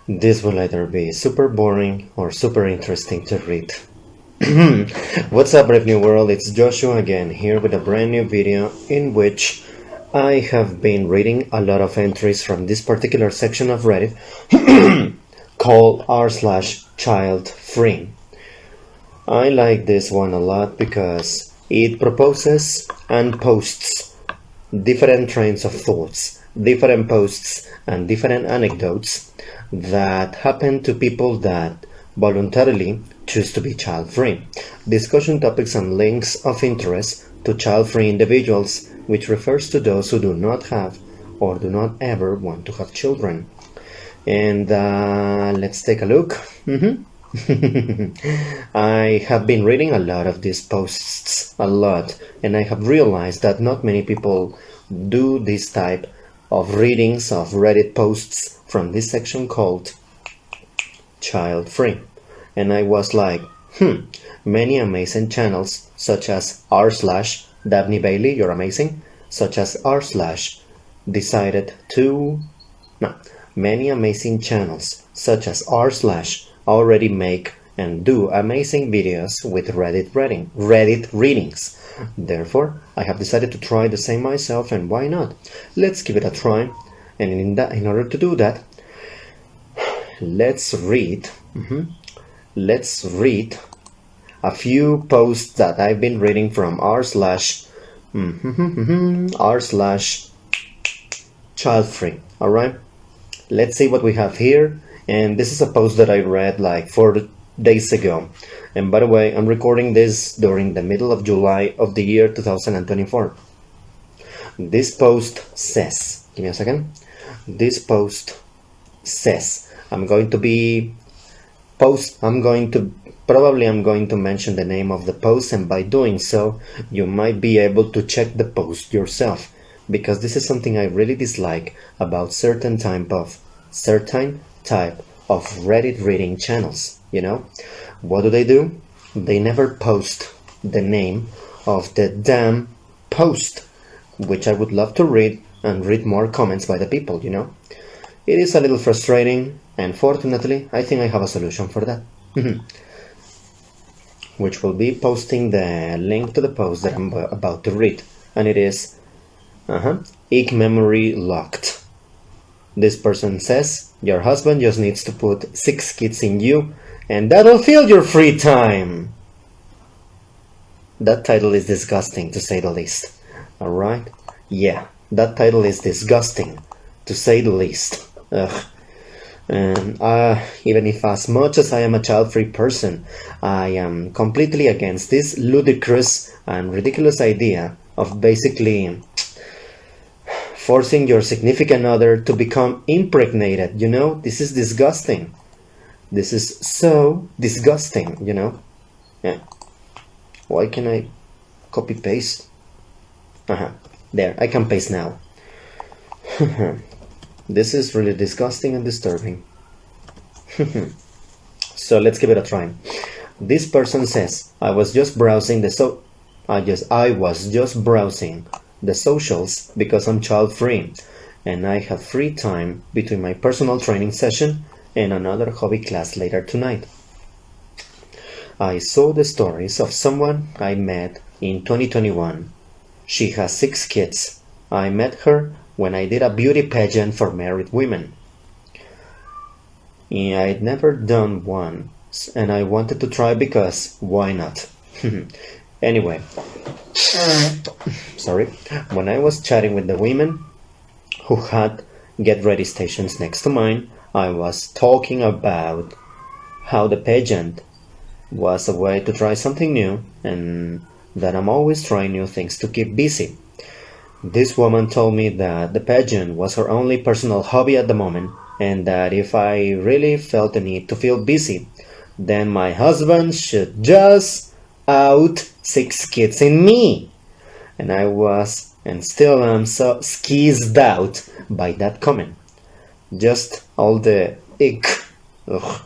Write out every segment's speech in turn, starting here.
This will either be super boring or super interesting to read. What's up, Brave New World? It's Joshua again, here with a brand new video in which I have been reading a lot of entries from this particular section of Reddit called r/childfree. I like this one a lot because it proposes and posts different trains of thoughts, different posts and different anecdotes that happen to people that voluntarily choose to be child-free. Discussion topics and links of interest to child-free individuals, which refers to those who do not have or do not ever want to have children. And let's take a look. I have been reading a lot of these posts, and I have realized that not many people do this type of readings of Reddit posts from this section called child-free. And I was like, many amazing channels such as r/Daphne Bailey, you're amazing, such as r/decided to, no, many amazing channels such as r/already make and do amazing videos with Reddit readings. Therefore, I have decided to try the same myself, and why not? Let's give it a try. And in order to do that, let's read a few posts that I've been reading from r/childfree. Alright, let's see what we have here. And this is a post that I read like 4 days ago. And by the way, I'm recording this during the middle of July of the year 2024. This post says, give me a second. This post says, I'm going to mention the name of the post, and by doing so, you might be able to check the post yourself, because this is something I really dislike about certain type of Reddit reading channels. You know, what do? They never post the name of the damn post, which I would love to read and read more comments by the people, you know. It is a little frustrating, and fortunately, I think I have a solution for that. Which will be posting the link to the post that I'm about to read. And it is, Ick Memory Locked. This person says, your husband just needs to put 6 kids in you, and that'll fill your free time. That title is disgusting, to say the least. Alright? Yeah, that title is disgusting, to say the least. Ugh. And even if as much as I am a child-free person, I am completely against this ludicrous and ridiculous idea of basically forcing your significant other to become impregnated, you know? This is disgusting. This is so disgusting, you know? Yeah. Why can I copy paste? There, I can paste now. This is really disgusting and disturbing. So let's give it a try. This person says, I was just browsing the socials because I'm child-free, and I have free time between my personal training session and another hobby class later tonight. I saw the stories of someone I met in 2021. She has 6 kids. I met her when I did a beauty pageant for married women. I'd never done one, and I wanted to try because why not? Anyway, sorry. When I was chatting with the women who had get ready stations next to mine, I was talking about how the pageant was a way to try something new, and that I'm always trying new things to keep busy. This woman told me that the pageant was her only personal hobby at the moment, and that if I really felt the need to feel busy, then my husband should just out 6 kids in me. And I was, and still am, so skeezed out by that comment. Just all the ick. Ugh.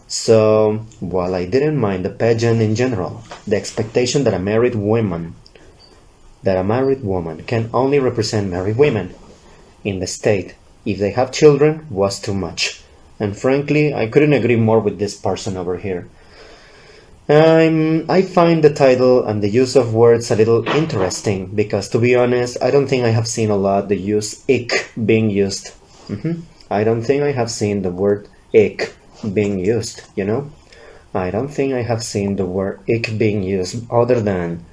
So, while I didn't mind the pageant in general, the expectation that a married woman can only represent married women in the state if they have children, was too much. And frankly, I couldn't agree more with this person over here. I find the title and the use of words a little interesting because, to be honest, I don't think I have seen a lot the use ick being used. I don't think I have seen the word ick being used, you know? I don't think I have seen the word ick being used other than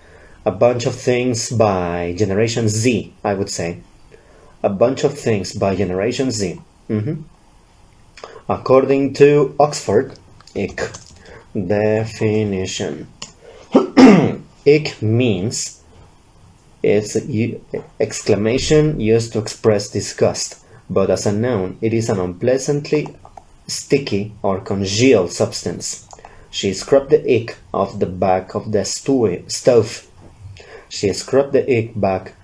a bunch of things by Generation Z, I would say. A bunch of things by Generation Z. According to Oxford, ick. Definition. Ick means it's an exclamation used to express disgust, but as a noun, it is an unpleasantly sticky or congealed substance. She scrubbed the ick off the back of the stove. She scrubbed the ick back.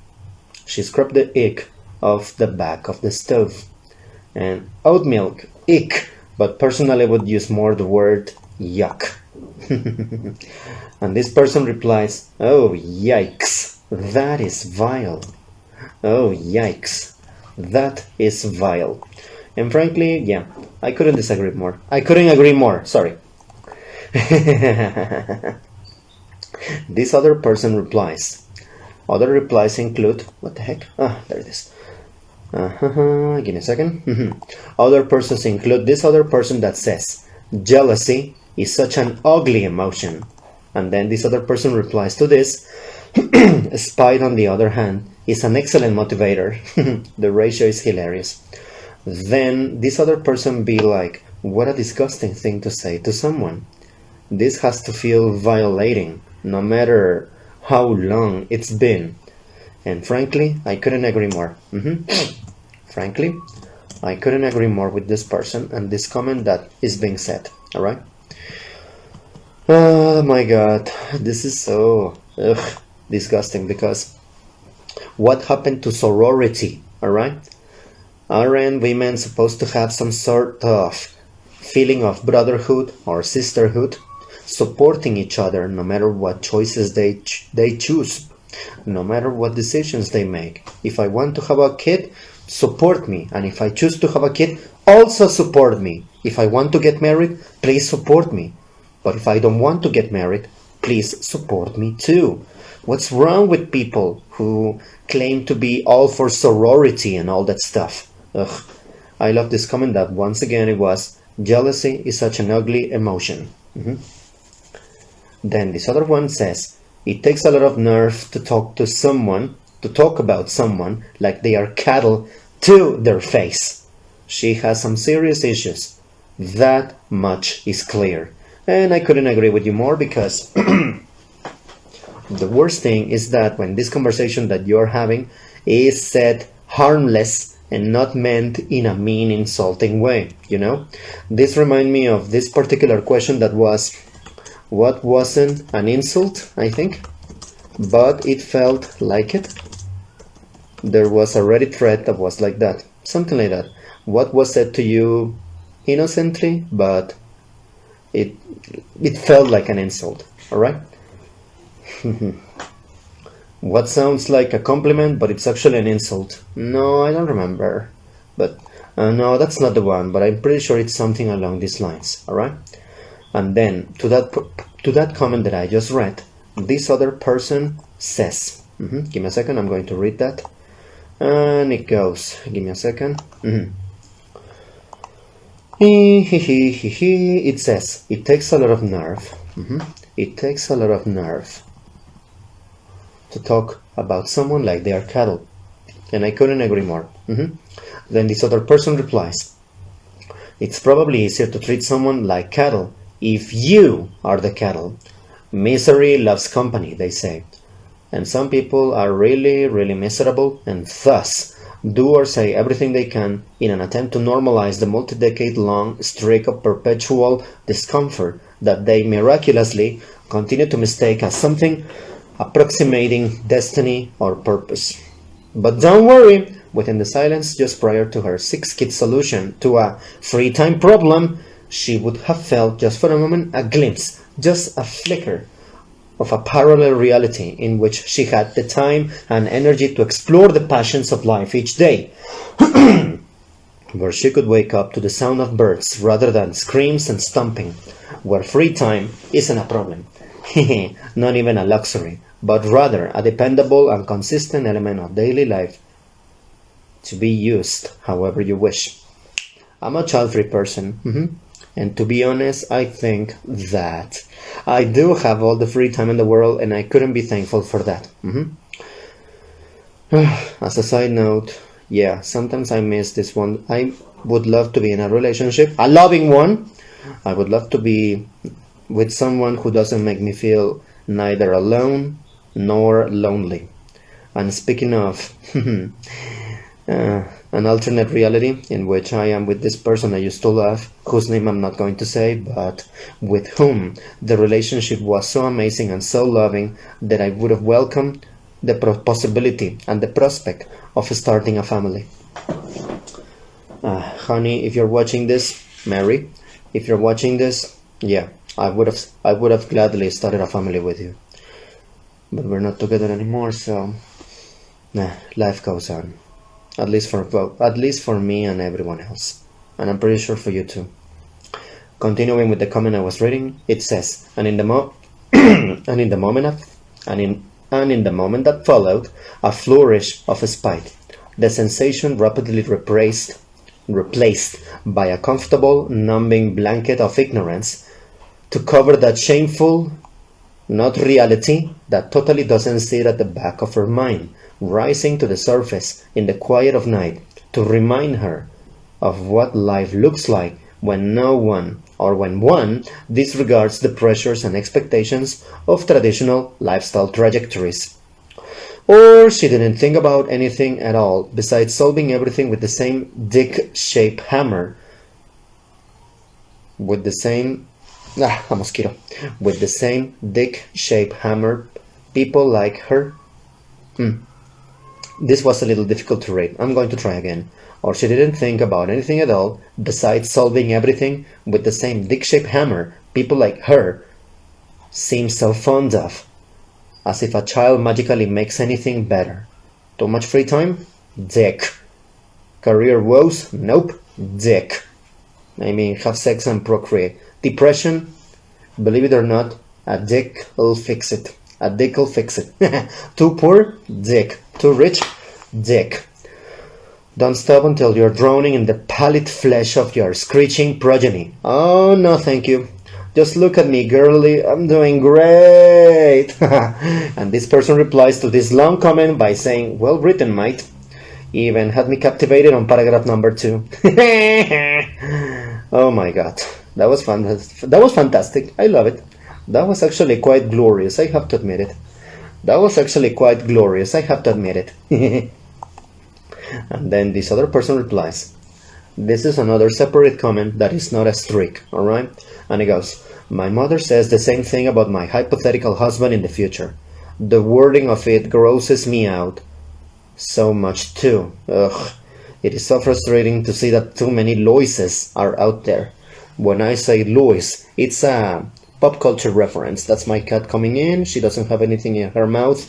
She scrubbed the ick off the back of the stove. And oat milk, ick, but personally I would use more the word yuck. And this person replies, oh yikes, that is vile. Oh yikes, that is vile. And frankly, yeah, I couldn't disagree more. I couldn't agree more, sorry. This other person replies. Other replies include, what the heck? Ah, there it is. Give me a second. Other persons include this other person that says, jealousy is such an ugly emotion. And then this other person replies to this, spite on the other hand is an excellent motivator. The ratio is hilarious. Then this other person be like, what a disgusting thing to say to someone. This has to feel violating, no matter how long it's been. And frankly, I couldn't agree more. Frankly, I couldn't agree more with this person and this comment that is being said. Alright? Oh my god, this is so disgusting because what happened to sorority? Alright? Aren't women supposed to have some sort of feeling of brotherhood or sisterhood? Supporting each other no matter what choices they choose, no matter what decisions they make. If I want to have a kid, support me, and if I choose to have a kid, also support me. If I want to get married, please support me. But if I don't want to get married, please support me too. What's wrong with people who claim to be all for sorority and all that stuff? Ugh. I love this comment that once again it was, jealousy is such an ugly emotion. Then this other one says, it takes a lot of nerve to talk about someone like they are cattle to their face. She has some serious issues. That much is clear. And I couldn't agree with you more because the worst thing is that when this conversation that you're having is said harmless and not meant in a mean, insulting way, you know? This reminds me of this particular question that was, what wasn't an insult, I think, but it felt like it. There was a Reddit thread that was like that, something like that. What was said to you innocently, but it felt like an insult, alright? What sounds like a compliment, but it's actually an insult? No, I don't remember. But no, that's not the one, but I'm pretty sure it's something along these lines, alright? And then, to that comment that I just read, this other person says, give me a second, I'm going to read that. And it goes, give me a second. It says, it takes a lot of nerve. It takes a lot of nerve to talk about someone like they are cattle. And I couldn't agree more. Then this other person replies, it's probably easier to treat someone like cattle if you are the cattle. Misery loves company, they say. And some people are really, really miserable and thus do or say everything they can in an attempt to normalize the multi-decade-long streak of perpetual discomfort that they miraculously continue to mistake as something approximating destiny or purpose. But don't worry, within the silence just prior to her 6-kid solution to a free time problem, she would have felt just for a moment a glimpse, just a flicker of a parallel reality in which she had the time and energy to explore the passions of life each day. where she could wake up to the sound of birds rather than screams and stomping, where free time isn't a problem, not even a luxury, but rather a dependable and consistent element of daily life to be used however you wish. I'm a child-free person, and to be honest, I think that I do have all the free time in the world, and I couldn't be thankful for that. As a side note, yeah, sometimes I miss this one. I would love to be in a relationship, a loving one. I would love to be with someone who doesn't make me feel neither alone nor lonely. And speaking of an alternate reality in which I am with this person I used to love, whose name I'm not going to say, but with whom the relationship was so amazing and so loving that I would have welcomed the possibility and the prospect of starting a family. Honey, if you're watching this, Mary, if you're watching this, yeah, I would have gladly started a family with you. But we're not together anymore, so life goes on. At least for me and everyone else, and I'm pretty sure for you too. Continuing with the comment I was reading, it says, and in the moment that followed, a flourish of spite, the sensation rapidly replaced by a comfortable, numbing blanket of ignorance to cover that shameful, not reality that totally doesn't sit at the back of her mind, rising to the surface in the quiet of night to remind her of what life looks like when no one, or when one, disregards the pressures and expectations of traditional lifestyle trajectories. Or she didn't think about anything at all besides solving everything with the same dick-shaped hammer. With the same dick-shaped hammer, people like her. This was a little difficult to read. I'm going to try again. Or she didn't think about anything at all besides solving everything with the same dick-shaped hammer people like her seem so fond of. As if a child magically makes anything better. Too much free time? Dick. Career woes? Nope. Dick. I mean, have sex and procreate. Depression? Believe it or not, a dick will fix it. A dick will fix it. Too poor? Dick. Too rich? Dick. Don't stop until you're drowning in the pallid flesh of your screeching progeny. Oh, no thank you. Just look at me, girly, I'm doing great. And this person replies to this long comment by saying, well written, mate. Even had me captivated on paragraph number 2. Oh my god, that was fun. That was fantastic. I love it. That was actually quite glorious, I have to admit it. And then this other person replies, this is another separate comment that is not a streak, alright? And he goes, my mother says the same thing about my hypothetical husband in the future. The wording of it grosses me out so much too. Ugh. It is so frustrating to see that too many Loises are out there. When I say Lois, it's a pop culture reference. That's my cat coming in. She doesn't have anything in her mouth.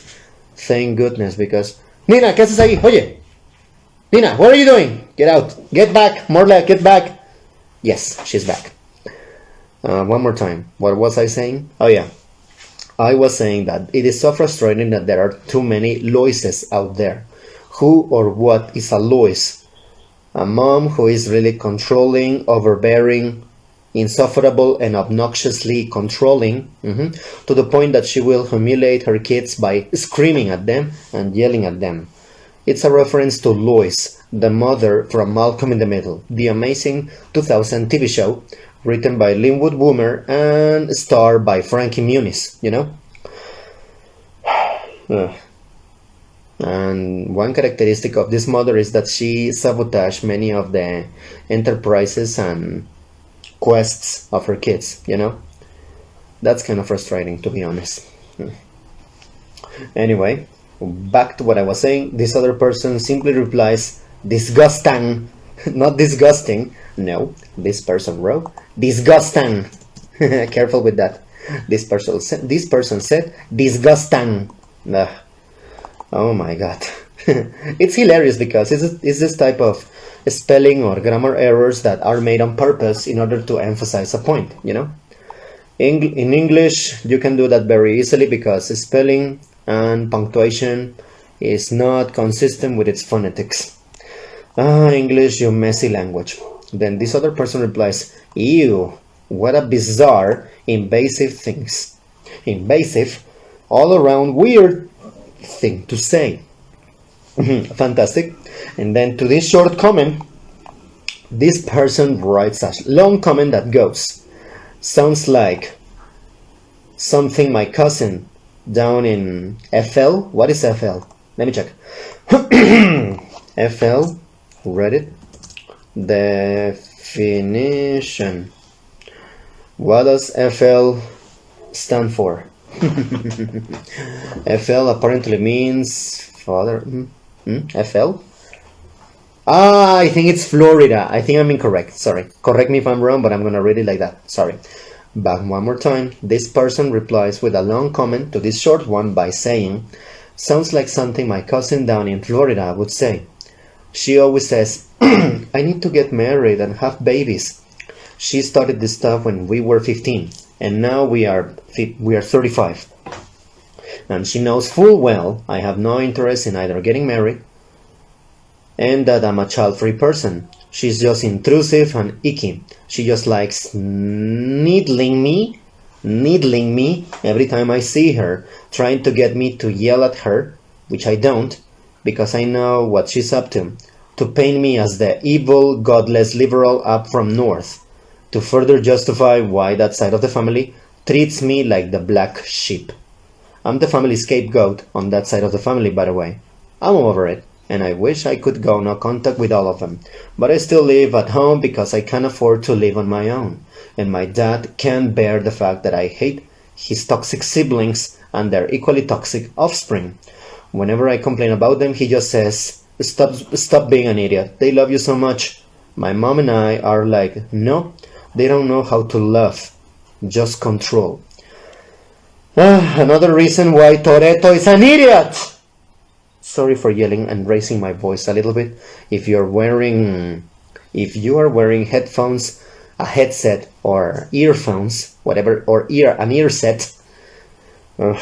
Thank goodness, because... Nina, ¿qué haces ahí? Oye! Nina, what are you doing? Get out. Get back. Morla, get back. Yes, she's back. One more time. What was I saying? Oh yeah. I was saying that it is so frustrating that there are too many Loises out there. Who or what is a Lois? A mom who is really controlling, overbearing, insufferable, and obnoxiously controlling, to the point that she will humiliate her kids by screaming at them and yelling at them. It's a reference to Lois, the mother from Malcolm in the Middle, the amazing 2000 TV show, written by Linwood Boomer and starred by Frankie Muniz, you know? And one characteristic of this mother is that she sabotaged many of the enterprises and quests of her kids, you know? That's kind of frustrating, to be honest. Anyway, back to what I was saying. This other person simply replies, disgusting. Not disgusting. No, this person wrote, disgusting. Careful with that. This person said, disgusting. Oh my god. It's hilarious because it's this type of spelling or grammar errors that are made on purpose in order to emphasize a point, In English, you can do that very easily because spelling and punctuation is not consistent with its phonetics. English, you messy language. Then this other person replies, ew, what a bizarre, invasive things. Invasive, all around weird thing to say. Fantastic. And then to this short comment, this person writes a long comment that goes, sounds like something my cousin down in FL. What is FL? Let me check. FL, read it. Definition. What does FL stand for? FL apparently means father. FL? I think it's Florida. I think I'm incorrect. Sorry. Correct me if I'm wrong, but I'm gonna read it like that. Sorry. Back one more time. This person replies with a long comment to this short one by saying, sounds like something my cousin down in Florida would say. She always says, I need to get married and have babies. She started this stuff when we were 15, and now we are 35. And she knows full well I have no interest in either getting married and that I'm a child-free person. She's just intrusive and icky. She just likes needling me every time I see her, trying to get me to yell at her, which I don't, because I know what she's up to paint me as the evil, godless liberal up from north, to further justify why that side of the family treats me like the black sheep. I'm the family scapegoat on that side of the family, by the way. I'm over it, and I wish I could go no contact with all of them, but I still live at home because I can't afford to live on my own, and my dad can't bear the fact that I hate his toxic siblings and their equally toxic offspring. Whenever I complain about them, he just says, stop being an idiot, they love you so much. My mom and I are like, no, they don't know how to love, just control. Another reason why Toretto is an idiot! Sorry for yelling and raising my voice a little bit. If you are wearing headphones, a headset, or earphones, whatever, or an ear set, I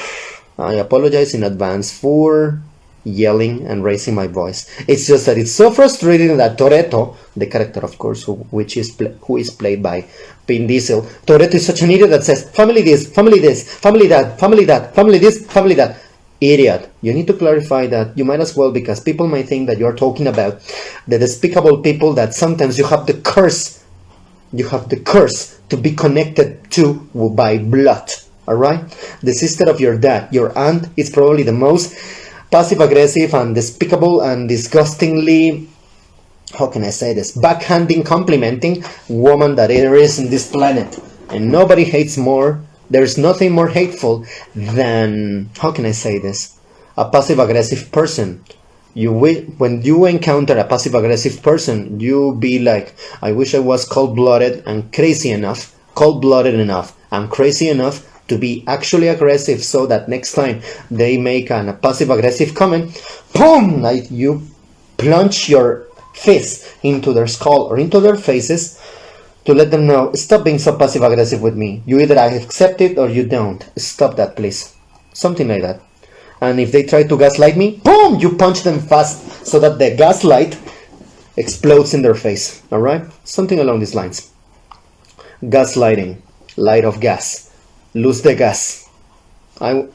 apologize in advance for yelling and raising my voice. It's just that it's so frustrating that Toretto, the character of course, who is played by Vin Diesel, Toretto is such an idiot that says, family this, family this, family that, family that, family this, family that. Idiot. You need to clarify that. You might as well, because people might think that you're talking about the despicable people that sometimes you have the curse to be connected to by blood. Alright? The sister of your dad, your aunt, is probably the most passive-aggressive and despicable and disgustingly, how can I say this, backhanding, complimenting woman that there is in this planet. And nobody hates more. There's nothing more hateful than, how can I say this, a passive-aggressive person. When you encounter a passive-aggressive person, you be like, I wish I was cold-blooded and crazy enough, cold-blooded enough and crazy enough to be actually aggressive, so that next time they make a passive-aggressive comment, boom, like you plunge your fist into their skull or into their faces, to let them know, stop being so passive-aggressive with me. You either accept it or you don't. Stop that, please. Something like that. And if they try to gaslight me, boom, you punch them fast so that the gaslight explodes in their face. Alright? Something along these lines. Gaslighting. Light of gas. Lose the gas. I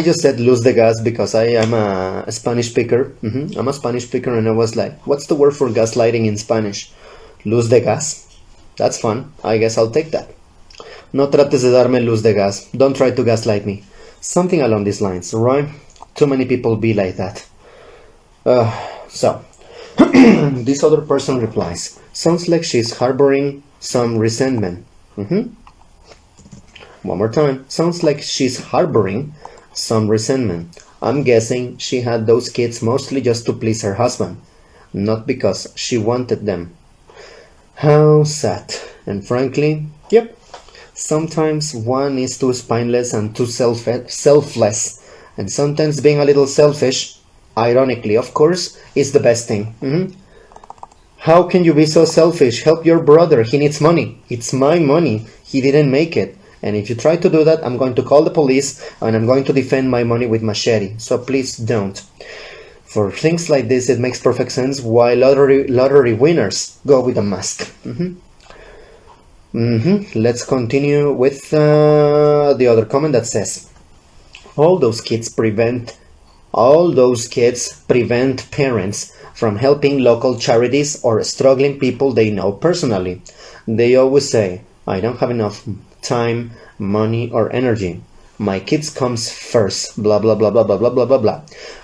just said lose the gas because I am a Spanish speaker. I'm a Spanish speaker, and I was like, what's the word for gaslighting in Spanish? Luz de gas. That's fun. I guess I'll take that. No trates de darme luz de gas. Don't try to gaslight me. Something along these lines, right? Too many people be like that. So, this other person replies, sounds like she's harboring some resentment. One more time. Sounds like she's harboring some resentment. I'm guessing she had those kids mostly just to please her husband, not because she wanted them. How sad. And frankly, yep, sometimes one is too spineless and too selfless, and sometimes being a little selfish ironically, of course, is the best thing. How can you be so selfish? Help your brother. He needs money. It's my money. He didn't make it. And if you try to do that, I'm going to call the police and I'm going to defend my money with machete. So please don't. For things like this, it makes perfect sense why lottery winners go with a mask. Let's continue with the other comment that says, all those kids prevent parents from helping local charities or struggling people they know personally. They always say, I don't have enough time, money, or energy. My kids comes first, blah, blah, blah, blah, blah, blah, blah, blah, blah.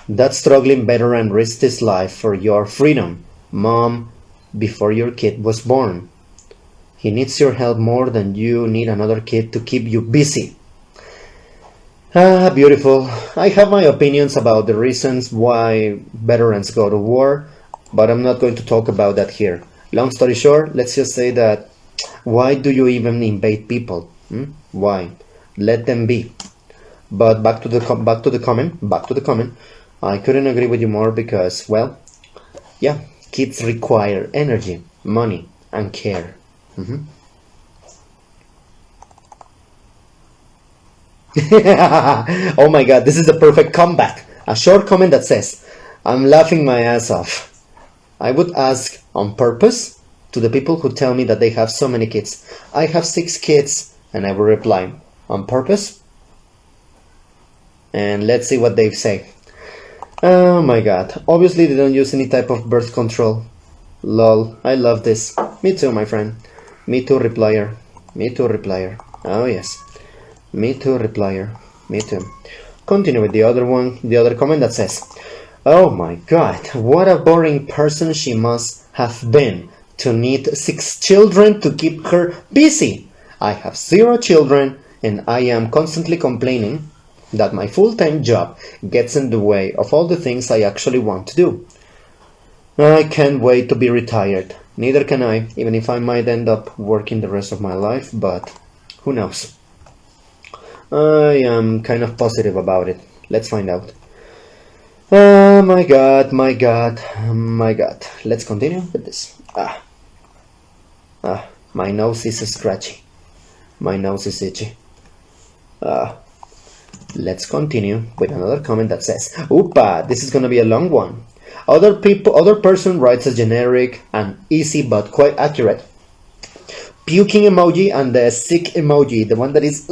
That struggling veteran risked his life for your freedom, mom, before your kid was born. He needs your help more than you need another kid to keep you busy. Ah, beautiful. I have my opinions about the reasons why veterans go to war, but I'm not going to talk about that here. Long story short, let's just say that why do you even invade people? Why? Let them be. But back to the comment. I couldn't agree with you more because, well, yeah, kids require energy, money, and care. Oh my god, this is the perfect comeback. A short comment that says, I'm laughing my ass off. I would ask on purpose to the people who tell me that they have so many kids. I have 6 kids, and I will reply, on purpose? And let's see what they say. Oh my god, obviously they don't use any type of birth control. Lol, I love this. Me too, my friend. Me too, replier. Me too, replier. Oh yes. Me too, replier. Me too. Continue with the other comment that says, oh my god, what a boring person she must have been to need 6 children to keep her busy. I have 0 children and I am constantly complaining that my full-time job gets in the way of all the things I actually want to do. I can't wait to be retired. Neither can I, even if I might end up working the rest of my life, but who knows. I am kind of positive about it. Let's find out. Oh my god, my god, my god. Let's continue with this. My nose is scratchy. My nose is itchy. Let's continue with another comment that says, Oopa, this is gonna be a long one. Other person writes a generic and easy but quite accurate puking emoji and the sick emoji, the one that is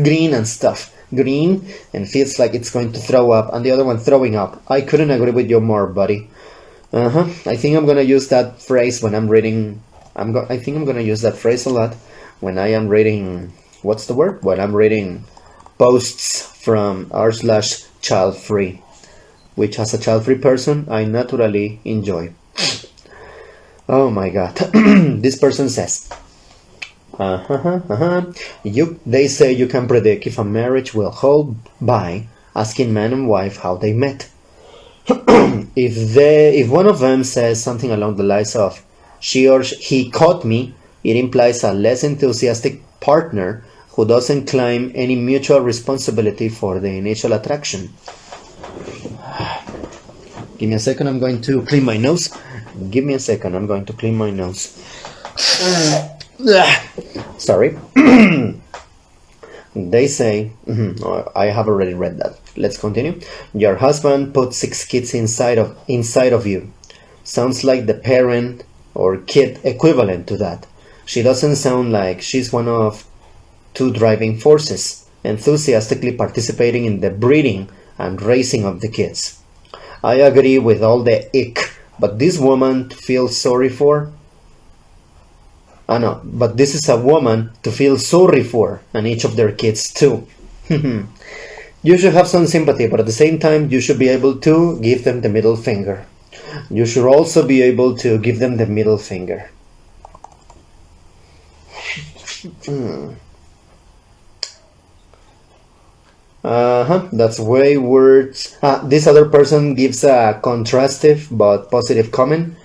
green and stuff. Green and feels like it's going to throw up, and the other one throwing up. I couldn't agree with you more, buddy. I think I'm gonna use that phrase when I'm reading. I think I'm gonna use that phrase a lot when I am reading. What's the word? When I'm reading posts from r/childfree, which as a child-free person I naturally enjoy. Oh my god. This person says, they say you can predict if a marriage will hold by asking man and wife how they met. If one of them says something along the lines of she or he caught me, it implies a less enthusiastic partner who doesn't claim any mutual responsibility for the initial attraction. Give me a second, I'm going to clean my nose. Give me a second, I'm going to clean my nose. Sorry. They say, I have already read that. Let's continue. Your husband put 6 kids inside of you. Sounds like the parent or kid equivalent to that. She doesn't sound like she's one of 2 driving forces, enthusiastically participating in the breeding and raising of the kids. I agree with all the ick, but this woman to feel sorry for. No, but this is a woman to feel sorry for, and each of their kids too. You should have some sympathy, but at the same time, you should be able to give them the middle finger. You should also be able to give them the middle finger. That's way words. This other person gives a contrastive but positive comment.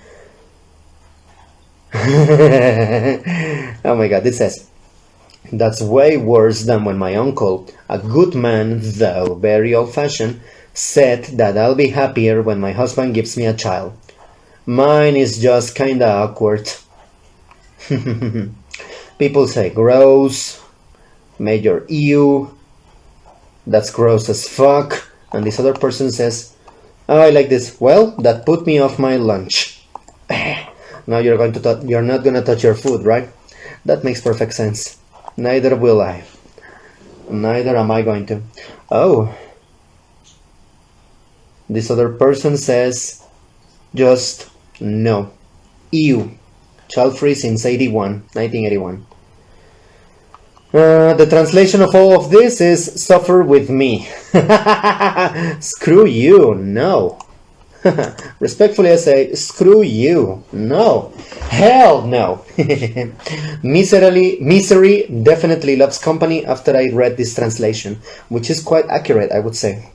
Oh my god, it says, that's way worse than when my uncle, a good man though very old-fashioned, said that I'll be happier when my husband gives me a child. Mine is just kinda awkward. People say gross, major ew, that's gross as fuck, and this other person says, oh, I like this. Well, that put me off my lunch. Now you're not gonna touch your food, right? That makes perfect sense. Neither will I. Neither am I going to. Oh. This other person says, just no. Ew. Child-free since 1981. The translation of all of this is suffer with me. Screw you, no. Respectfully I say, screw you, no. Hell no. Misery definitely loves company after I read this translation, which is quite accurate, I would say.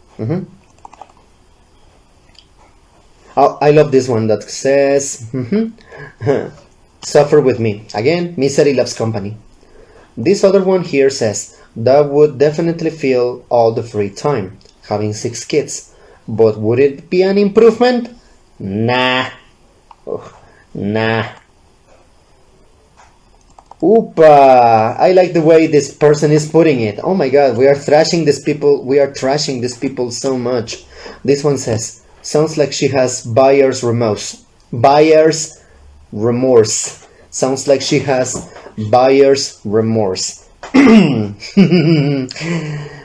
Oh, I love this one that says, suffer with me. Again, misery loves company. This other one here says, that would definitely fill all the free time, having 6 kids. But would it be an improvement? Nah. Oh, nah. Oopa! I like the way this person is putting it. Oh my god, we are trashing these people so much. This one says, sounds like she has buyer's remorse. Buyer's remorse. Sounds like she has buyer's remorse.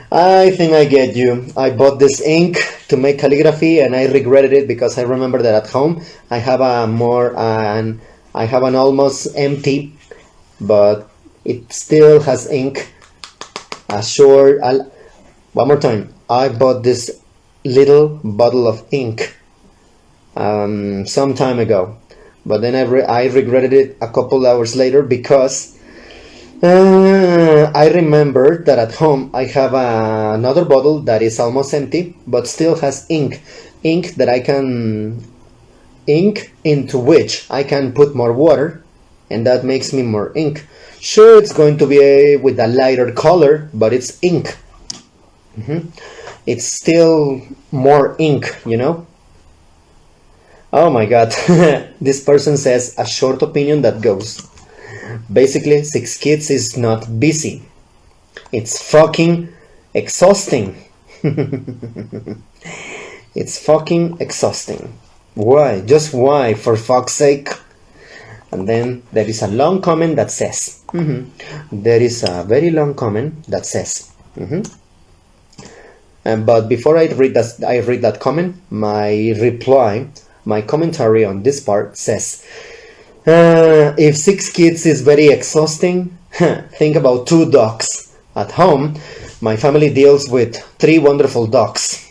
I think I get you. I bought this ink to make calligraphy and I regretted it because I remember that at home I have an almost empty, but it still has ink. One more time. I bought this little bottle of ink some time ago, but then I regretted it a couple hours later because I remember that at home I have another bottle that is almost empty but still has ink that I can into which I can put more water, and that makes me more ink. Sure, it's going to be with a lighter color, but it's ink. It's still more ink, you know. Oh my god. This person says a short opinion that goes, basically 6 kids is not busy, it's fucking exhausting. It's fucking exhausting. Why? Just why, for fuck's sake? And then there is a long comment that says, there is a very long comment that says, but before I read that comment, my commentary on this part says, if 6 kids is very exhausting, think about 2 dogs. At home, my family deals with 3 wonderful dogs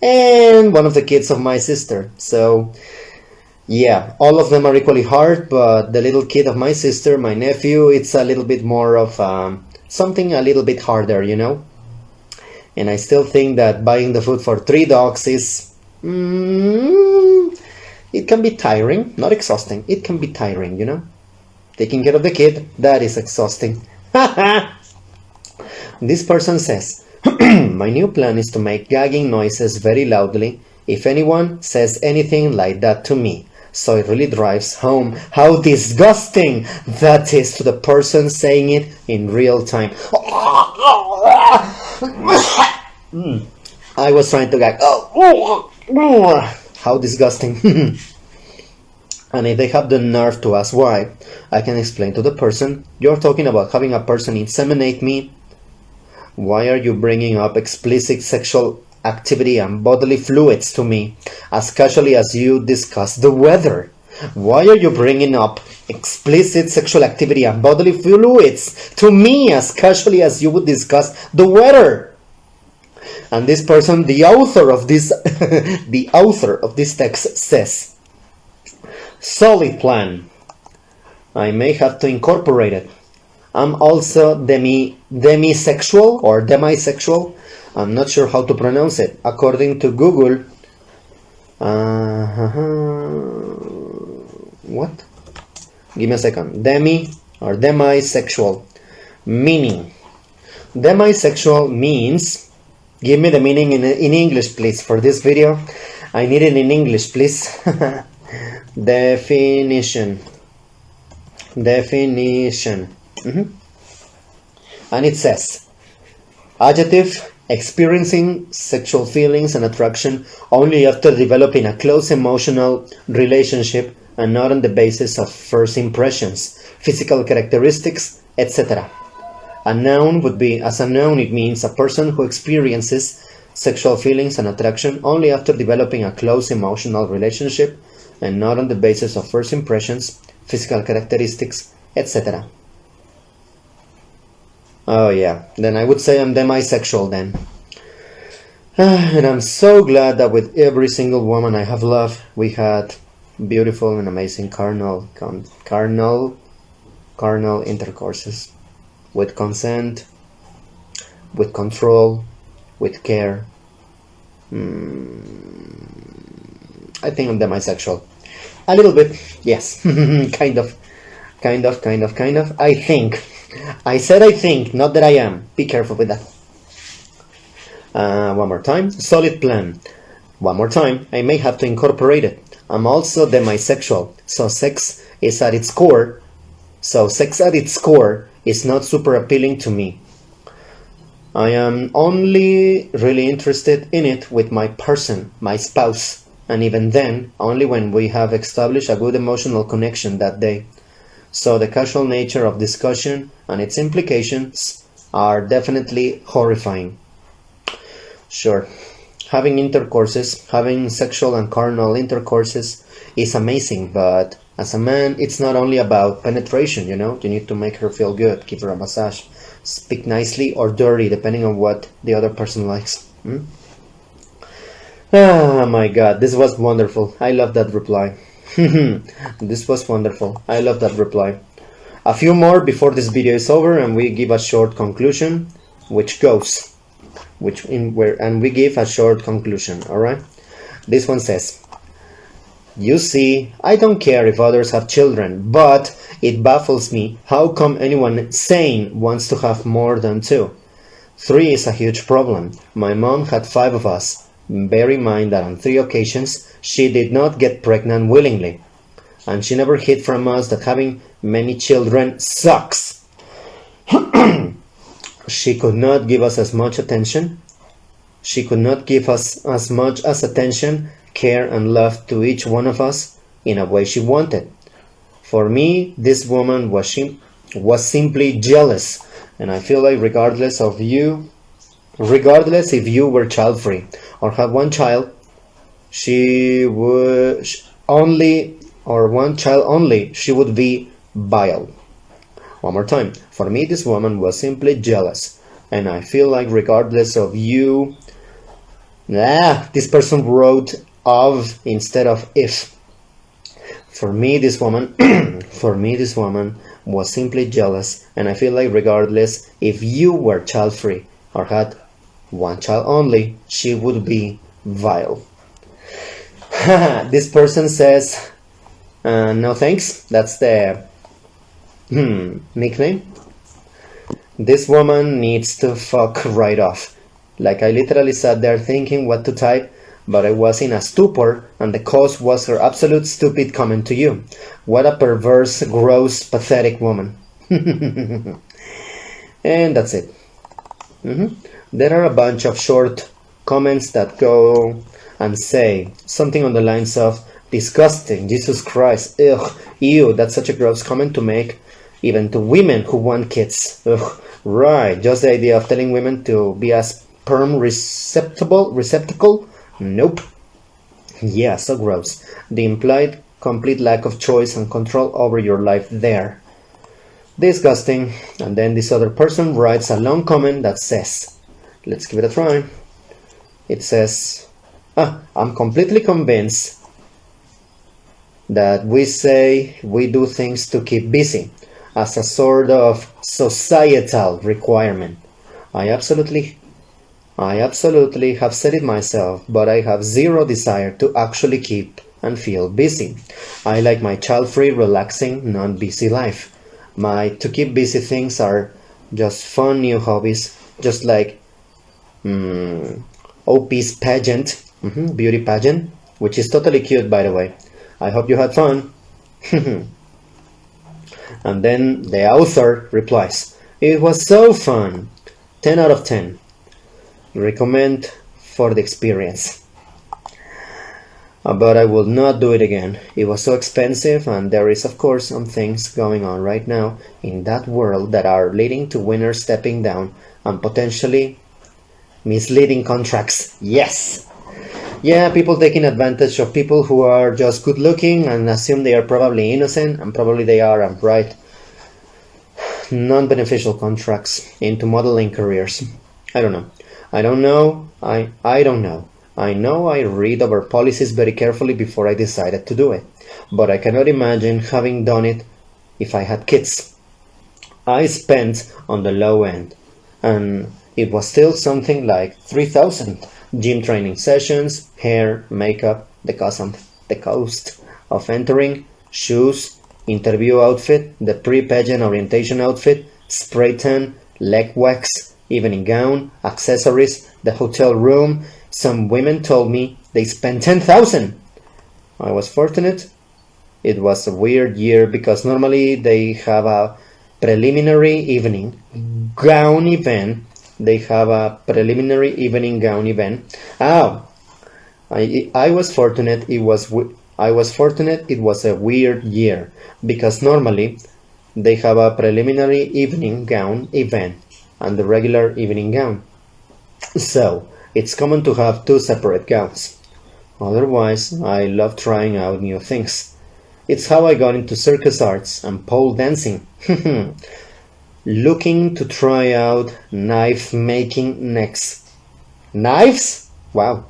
and one of the kids of my sister. So yeah, all of them are equally hard, but the little kid of my sister, my nephew, it's a little bit more of something a little bit harder, you know. And I still think that buying the food for 3 dogs is it can be tiring, not exhausting. It can be tiring, you know. Taking care of the kid, that is exhausting. This person says, my new plan is to make gagging noises very loudly if anyone says anything like that to me. So it really drives home how disgusting that is to the person saying it in real time. I was trying to gag. How disgusting. And if they have the nerve to ask why, I can explain to the person, you're talking about having a person inseminate me? Why are you bringing up explicit sexual activity and bodily fluids to me as casually as you discuss the weather? Why are you bringing up explicit sexual activity and bodily fluids to me as casually as you would discuss the weather? And this person, the author of this text says, solid plan. I may have to incorporate it. I'm also demisexual or demisexual. I'm not sure how to pronounce it. According to Google, what? Give me a second. Demisexual. Meaning, demisexual means Give me the meaning in English, please, for this video. I need it in English, please. Definition. And it says, adjective, experiencing sexual feelings and attraction only after developing a close emotional relationship and not on the basis of first impressions, physical characteristics, etc. A noun would be, as a noun, it means a person who experiences sexual feelings and attraction only after developing a close emotional relationship and not on the basis of first impressions, physical characteristics, etc. Oh yeah, then I would say I'm demisexual then. And I'm so glad that with every single woman I have loved, we had beautiful and amazing carnal intercourses. With consent, with control, with care. I think I'm demisexual. A little bit, yes. kind of. I think. I said I think, not that I am. Be careful with that. One more time. Solid plan. One more time. I may have to incorporate it. I'm also demisexual. So sex at its core is not super appealing to me. I am only really interested in it with my person, my spouse, and even then, only when we have established a good emotional connection that day. So the casual nature of discussion and its implications are definitely horrifying. Sure, having sexual and carnal intercourses is amazing, but as a man, it's not only about penetration, you know? You need to make her feel good, give her a massage, speak nicely or dirty, depending on what the other person likes. Ah, my God, this was wonderful. I love that reply. This was wonderful. I love that reply. A few more before this video is over and we give a short conclusion, and we give a short conclusion, alright? This one says, you see, I don't care if others have children, but it baffles me how come anyone sane wants to have more than 2. 3 is a huge problem. My mom had 5 of us. Bear in mind that on 3 occasions she did not get pregnant willingly. And she never hid from us that having many children sucks. She could not give us as much attention. She could not give us as much as attention, care and love to each one of us in a way she wanted. For me, this woman was simply jealous, and I feel like regardless if you were child-free or had one child, she would one child only, she would be vile. One more time. For me, this woman was simply jealous, and I feel like regardless of you, this person wrote of instead of if. For me, this woman was simply jealous, and I feel like regardless if you were child-free or had one child only, she would be vile. This person says, no thanks. That's the nickname. This woman needs to fuck right off. Like I literally sat there thinking what to type, but I was in a stupor, and the cause was her absolute stupid comment to you. What a perverse, gross, pathetic woman. And that's it. There are a bunch of short comments that go and say something on the lines of disgusting, Jesus Christ, ugh, ew, that's such a gross comment to make, even to women who want kids. Ugh, right, just the idea of telling women to be a sperm receptacle? Nope. Yeah, so gross. The implied complete lack of choice and control over your life there. Disgusting. And then this other person writes a long comment that says, let's give it a try. It says, I'm completely convinced that we do things to keep busy as a sort of societal requirement. I absolutely have said it myself, but I have zero desire to actually keep and feel busy. I like my child-free, relaxing, non-busy life. My to keep busy things are just fun new hobbies, just like OP's pageant, beauty pageant, which is totally cute, by the way. I hope you had fun. And then the author replies, "It was so fun. 10 out of 10. Recommend for the experience. But I will not do it again. It was so expensive, and there is of course some things going on right now in that world that are leading to winners stepping down and potentially misleading contracts." Yes! Yeah, people taking advantage of people who are just good looking and assume they are probably innocent, and probably they are, and write non-beneficial contracts into modeling careers. I don't know. I don't know. I don't know. I know I read over policies very carefully before I decided to do it, but I cannot imagine having done it if I had kids. I spent on the low end, and it was still something like 3,000. Gym training sessions, hair, makeup, the cost of entering, shoes, interview outfit, the pre-pageant orientation outfit, spray tan, leg wax, evening gown, accessories, the hotel room. Some women told me they spent 10,000. I was fortunate. It was a weird year because normally they have a preliminary evening gown event. Oh, I was fortunate. I was fortunate. It was a weird year because normally they have a preliminary evening gown event and the regular evening gown. So it's common to have two separate gowns. Otherwise, I love trying out new things. It's how I got into circus arts and pole dancing. Looking to try out knife making next. Knives? Wow.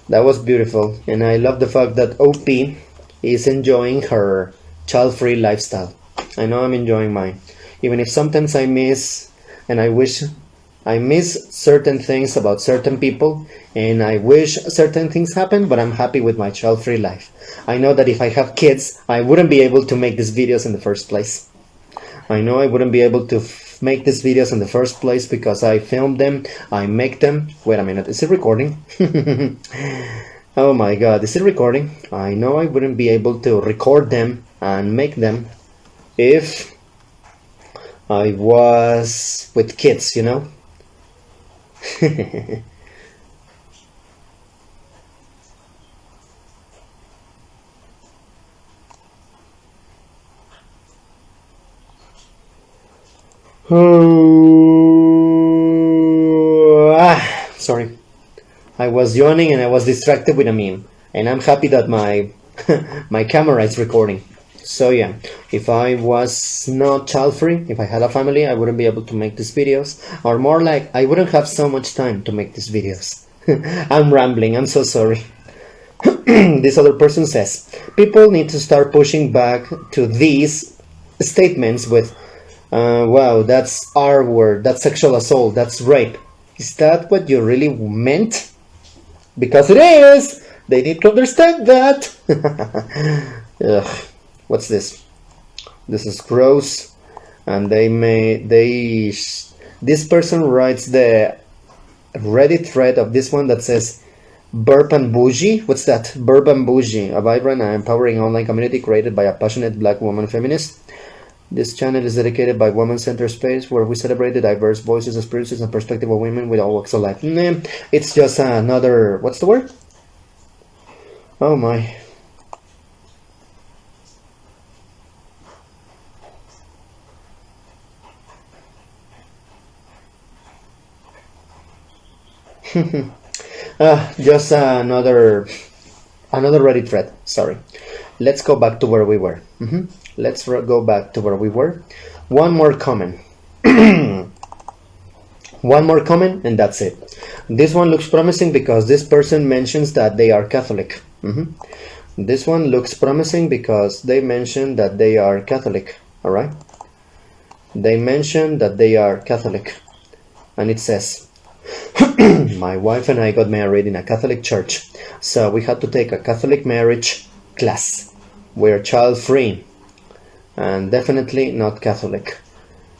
That was beautiful, and I love the fact that OP is enjoying her child-free lifestyle. I know I'm enjoying mine, even if sometimes I miss certain things about certain people, and I wish certain things happen, but I'm happy with my child-free life. I know that if I have kids, I wouldn't be able to make these videos in the first place. I know I wouldn't be able to make these videos in the first place because I film them, I make them. Wait a minute, is it recording? Oh my god, is it recording? I know I wouldn't be able to record them and make them if I was with kids, you know? Sorry. I was yawning and I was distracted with a meme. And I'm happy that my my camera is recording. So yeah, if I was not child-free, if I had a family, I wouldn't be able to make these videos. Or more like, I wouldn't have so much time to make these videos. I'm rambling, I'm so sorry. This other person says, people need to start pushing back to these statements with, wow, that's R word, that's sexual assault, that's rape. Is that what you really meant? Because it is! They need to understand that! Ugh. What's this? This is gross. And this person writes the Reddit thread of this one that says, Burp and Bougie? What's that? Burp and Bougie, a vibrant and empowering online community created by a passionate black woman feminist. This channel is dedicated by woman-centered space where we celebrate the diverse voices, experiences, and perspective of women with all walks of life. It's just another... What's the word? Oh my... just another Reddit thread. Sorry. Let's go back to where we were. Let's go back to where we were. One more comment. One more comment, and that's it. This one looks promising because this person mentions that they are Catholic. This one looks promising because they mention that they are Catholic. All right. They mention that they are Catholic, and it says, my wife and I got married in a Catholic church, so we had to take a Catholic marriage class. We're child-free. and definitely not Catholic.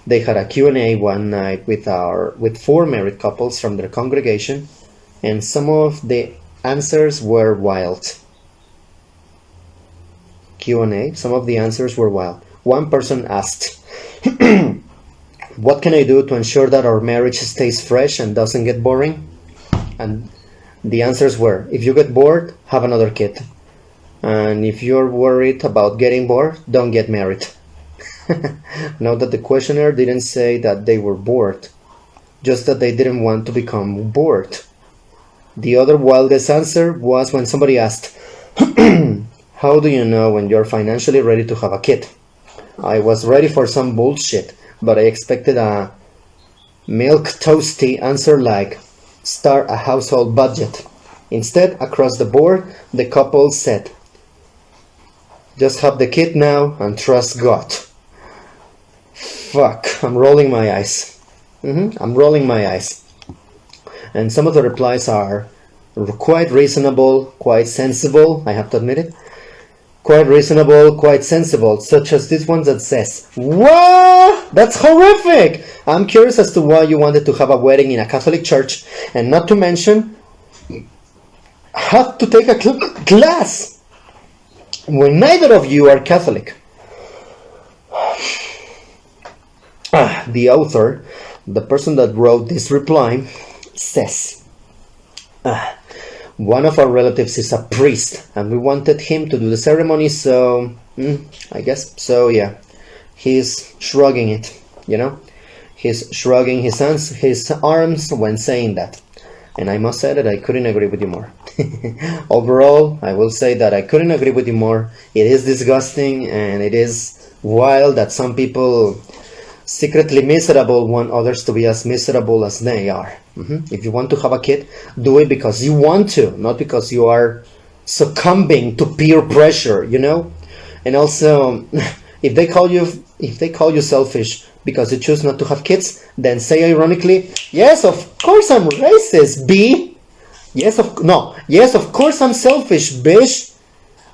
They had a Q&A one night with 4 married couples from their congregation, and some of the answers were wild. Q&A, some of the answers were wild. One person asked, what can I do to ensure that our marriage stays fresh and doesn't get boring? And the answers were, if you get bored, have another kid. And if you're worried about getting bored, don't get married. Note that the questionnaire didn't say that they were bored, just that they didn't want to become bored. The other wildest answer was when somebody asked, how do you know when you're financially ready to have a kid? I was ready for some bullshit, but I expected a milk toasty answer like, start a household budget. Instead, across the board, the couple said, just have the kid now and trust God. Fuck, I'm rolling my eyes. I'm rolling my eyes. And some of the replies are quite reasonable, quite sensible, I have to admit it. Quite reasonable, quite sensible, such as this one that says, what? That's horrific! I'm curious as to why you wanted to have a wedding in a Catholic church, and not to mention, have to take a class when neither of you are Catholic. The author, the person that wrote this reply, says, one of our relatives is a priest and we wanted him to do the ceremony, so I guess so, yeah. He's shrugging it, you know. He's shrugging his arms when saying that. And I must say that I couldn't agree with you more. Overall, I will say that I couldn't agree with you more. It is disgusting and it is wild that some people secretly miserable want others to be as miserable as they are. If you want to have a kid, do it because you want to, not because you are succumbing to peer pressure, you know. And also, if they call you selfish because you choose not to have kids, then say ironically, yes, of course I'm racist, B. Yes, of course I'm selfish, bitch.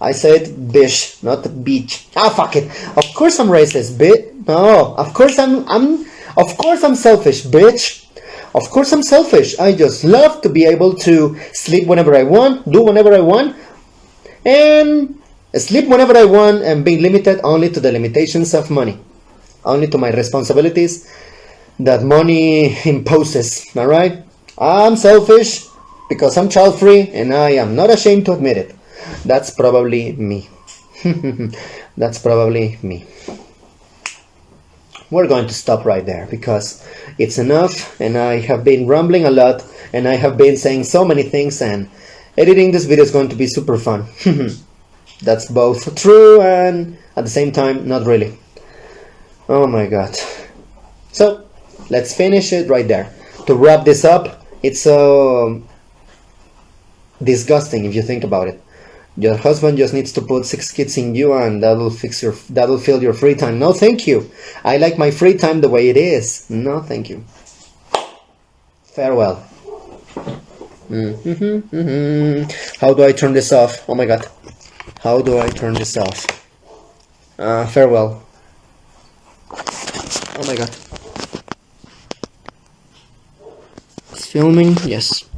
I said bish, not beach. Fuck it. Of course I'm racist, bitch. No, of course I'm selfish, bitch. Of course I'm selfish. I just love to be able to sleep whenever I want, do whenever I want, and sleep whenever I want, and being limited only to the limitations of money, only to my responsibilities that money imposes. Alright? I'm selfish because I'm child-free, and I am not ashamed to admit it. That's probably me. That's probably me. We're going to stop right there because it's enough, and I have been rambling a lot, and I have been saying so many things, and editing this video is going to be super fun. That's both true and at the same time not really. Oh my god. So let's finish it right there. To wrap this up, it's so disgusting if you think about it. Your husband just needs to put 6 kids in you and that'll fill your free time. No thank you. I like my free time the way it is. No thank you. Farewell. How do I turn this off? Oh my god. How do I turn this off? Farewell. Oh my god. It's filming? Yes.